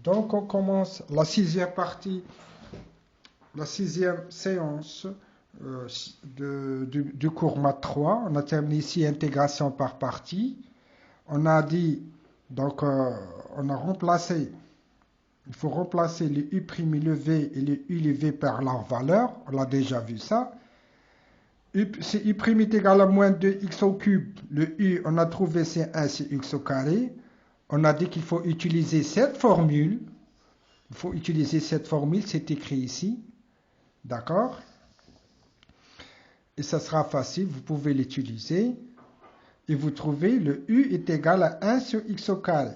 Donc on commence la sixième partie, la sixième séance du cours Math 3. On a terminé ici intégration par partie. On a dit, donc on a remplacé, il faut remplacer les U' le V et les U et les V par leur valeur. On a déjà vu ça. Si U' est égal à moins 2x au cube, le U, on a trouvé c'est 1 sur x au carré. On a dit qu'il faut utiliser cette formule. Il faut utiliser cette formule, c'est écrit ici. D'accord? Et ça sera facile, vous pouvez l'utiliser. Et vous trouvez le U est égal à 1 sur x au carré.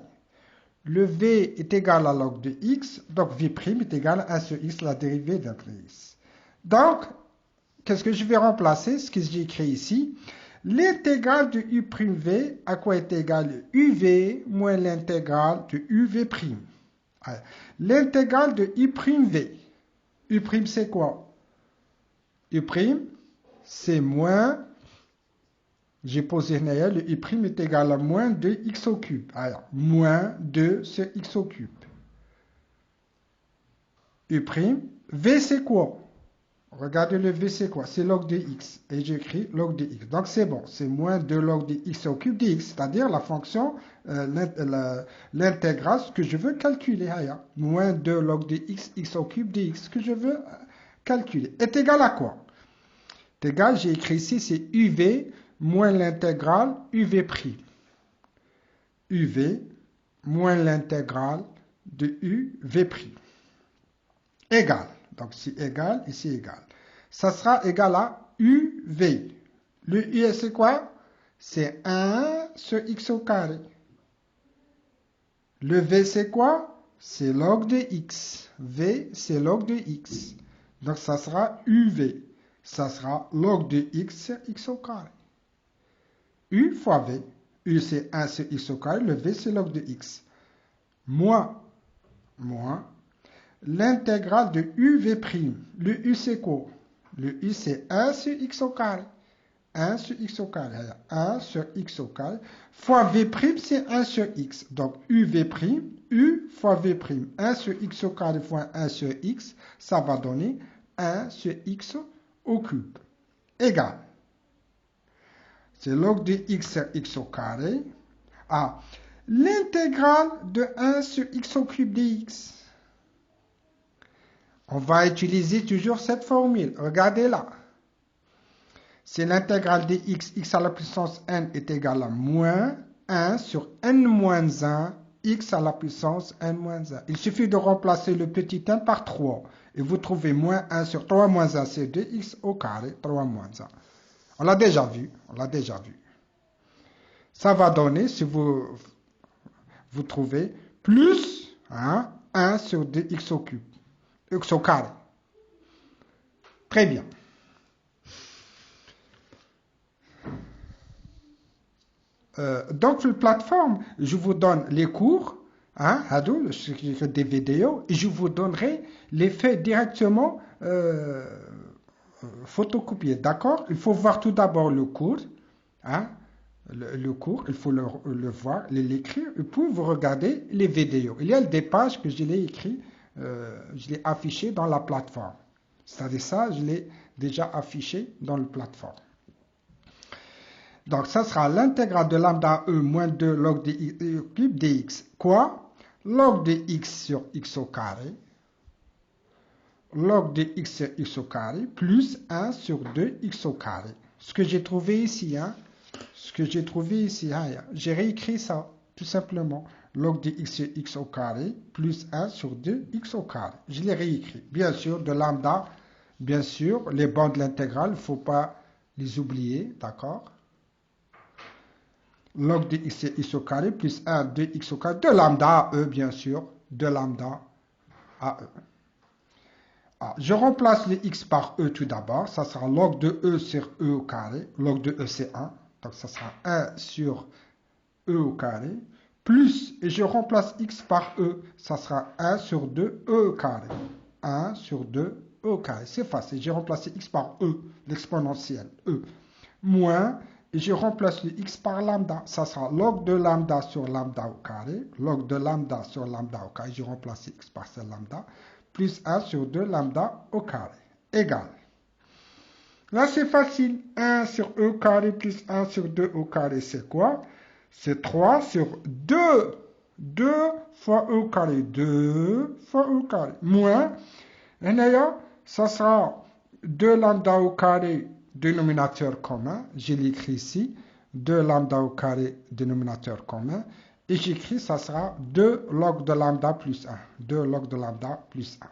Le V est égal à log de x, donc V' est égal à 1 sur x, la dérivée d'un x. Donc, qu'est-ce que je vais remplacer? Ce que j'ai écrit ici. L'intégrale de U'V, à quoi est égal UV moins l'intégrale de UV'. L'intégrale de U'V. U' c'est quoi? U', c'est moins, j'ai posé derrière, le U' est égal à moins 2x au cube. Alors, moins 2 sur x au cube. U', V c'est quoi? Regardez le V c'est quoi? C'est log de x. Et j'écris log de x. Donc c'est bon, c'est moins 2 log de x au cube de x, c'est-à-dire la fonction, l'intégrale, ce que je veux calculer. Moins 2 log de x, x au cube de x, que je veux calculer. Est égal à quoi? Est égal, j'ai écrit ici, c'est UV moins l'intégrale UV'. UV moins l'intégrale de UV'. Égal. Donc, c'est égal, ici égal. Ça sera égal à UV. Le U, c'est quoi? C'est 1 sur x au carré. Le V, c'est quoi? C'est log de x. V, c'est log de x. Donc, ça sera UV. Ça sera log de x sur x au carré. U fois V. U, c'est 1 sur x au carré. Le V, c'est log de x. Moins l'intégrale de UV'. Le U, c'est quoi? Le U, c'est 1 sur x au carré. 1 sur x au carré. 1 sur x au carré. Fois V', c'est 1 sur x. Donc, UV', U fois V'. 1 sur x au carré fois 1 sur x, ça va donner 1 sur x au cube. Égal. C'est log de x sur x au carré. Ah, l'intégrale de 1 sur x au cube de x. On va utiliser toujours cette formule. Regardez là. C'est l'intégrale de x, x à la puissance n est égal à moins 1 sur n moins 1, x à la puissance n moins 1. Il suffit de remplacer le petit n par 3. Et vous trouvez moins 1 sur 3 moins 1, c'est 2x au carré, 3 moins 1. On l'a déjà vu, Ça va donner, si vous trouvez, plus 1 sur 2x au cube. X au carré. Très bien. Donc, la plateforme, je vous donne les cours, des vidéos, et je vous donnerai les faits directement photocopiés. D'accord? Il faut voir tout d'abord le cours. Le cours, il faut le voir, l'écrire, et puis vous regardez les vidéos. Il y a des pages que je l'ai écrit, je l'ai affiché dans la plateforme. C'est-à-dire ça, je l'ai déjà affiché dans la plateforme. Donc, ça sera l'intégrale de lambda E moins 2 log de x cube dx. Quoi? Log de x sur x au carré. Log de x sur x au carré plus 1 sur 2x au carré. Ce que j'ai trouvé ici, j'ai réécrit ça, tout simplement. Log de x sur x au carré plus 1 sur 2x au carré. Je l'ai réécrit. Bien sûr, de lambda, bien sûr, les bancs de l'intégrale, il ne faut pas les oublier, d'accord? Log de x sur x au carré plus 1 de x au carré, de lambda à e, bien sûr, de lambda à e. Je remplace les x par e tout d'abord, ça sera log de e sur e au carré, log de e c'est 1, donc ça sera 1 sur e au carré, plus, et je remplace x par e, ça sera 1 sur 2 e au carré, 1 sur 2 e au carré, c'est facile, j'ai remplacé x par e, l'exponentielle, e, moins, et je remplace le x par lambda. Ça sera log de lambda sur lambda au carré, log de lambda sur lambda au carré, je remplace x par ce lambda, plus 1 sur 2 lambda au carré, égal. Là, c'est facile. 1 sur e au carré plus 1 sur 2 au carré, c'est quoi? C'est 3 sur 2. 2 fois e au carré. 2 fois e au carré. Moins. Et d'ailleurs, ça sera 2 lambda au carré, dénominateur commun. Je l'écris ici. 2 lambda au carré, dénominateur commun. Et j'écris, ça sera 2 log de lambda plus 1. 2 log de lambda plus 1.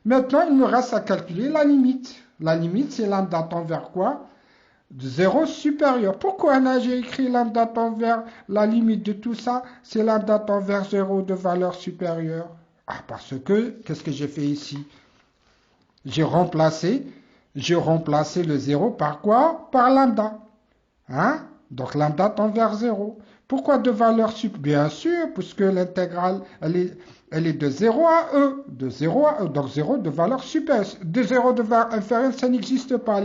Maintenant, il me reste à calculer la limite. La limite, c'est lambda tend vers quoi? De 0 supérieur. Pourquoi j'ai écrit lambda tend vers la limite de tout ça? C'est lambda tend vers 0 de valeur supérieure. Ah, parce que, qu'est-ce que j'ai fait ici? J'ai remplacé le 0 par quoi? Par lambda. Hein? Donc lambda tend vers 0. Pourquoi de valeur supérieure? Bien sûr, puisque l'intégrale, elle est de 0 à e. De 0 à e. Donc 0 de valeur supérieure. De 0 de valeur inférieure, ça n'existe pas.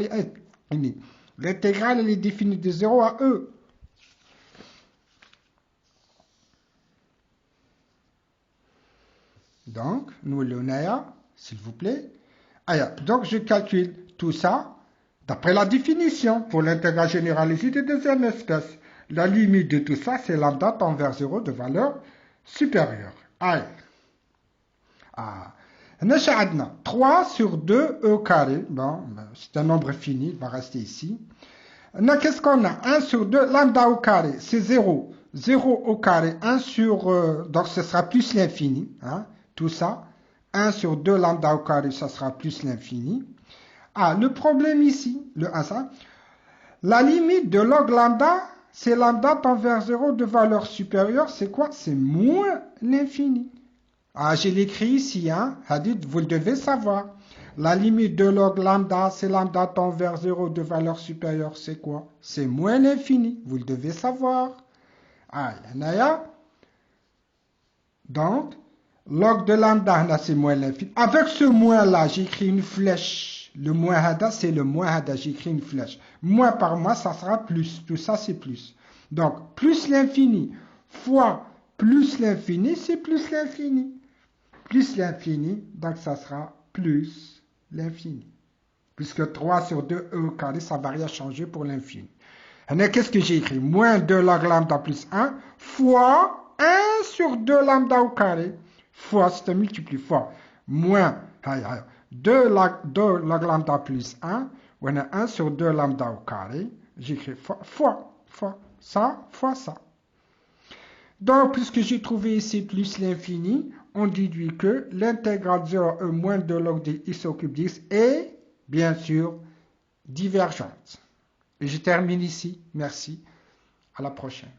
L'intégrale, elle est définie de 0 à e. Donc, nous l'on s'il vous plaît. Donc, je calcule tout ça d'après la définition pour l'intégrale généralisée de deuxième espèce. La limite de tout ça, c'est lambda tend vers 0 de valeur supérieure. Allez. 3 sur 2 e au carré. Bon, c'est un nombre fini, il va rester ici. Qu'est-ce qu'on a? 1 sur 2, lambda au carré, c'est 0. 0 au carré, 1 sur... donc, ce sera plus l'infini. Hein, tout ça. 1 sur 2 lambda au carré, ça sera plus l'infini. Le problème ici, le 1, ça. La limite de log lambda, c'est lambda tend vers 0 de valeur supérieure. C'est quoi? C'est moins l'infini. Je l'écris ici. Hein. Hadith, vous le devez savoir. La limite de log lambda, c'est lambda tend vers 0 de valeur supérieure. C'est quoi? C'est moins l'infini. Vous le devez savoir. Donc, log de lambda, c'est moins l'infini. Avec ce moins-là, j'écris une flèche. Le moins hada, c'est le moins hada. J'écris une flèche. Moins par moins, ça sera plus. Tout ça, c'est plus. Donc, plus l'infini fois plus l'infini, c'est plus l'infini. Plus l'infini, donc ça sera plus l'infini. Puisque 3 sur 2 e au carré, ça ne va rien changer pour l'infini. Qu'est-ce que j'ai écrit? Moins 2 log lambda plus 1 fois 1 sur 2 lambda au carré. Fois, c'est un multiplie, fois. Moins 2 log lambda plus 1. On a 1 sur 2 lambda au carré. J'écris fois. Ça, fois ça. Donc, puisque j'ai trouvé ici plus l'infini, on déduit que l'intégrale 0 e moins 2 log de x au cube dx est, bien sûr, divergente. Et je termine ici. Merci. À la prochaine.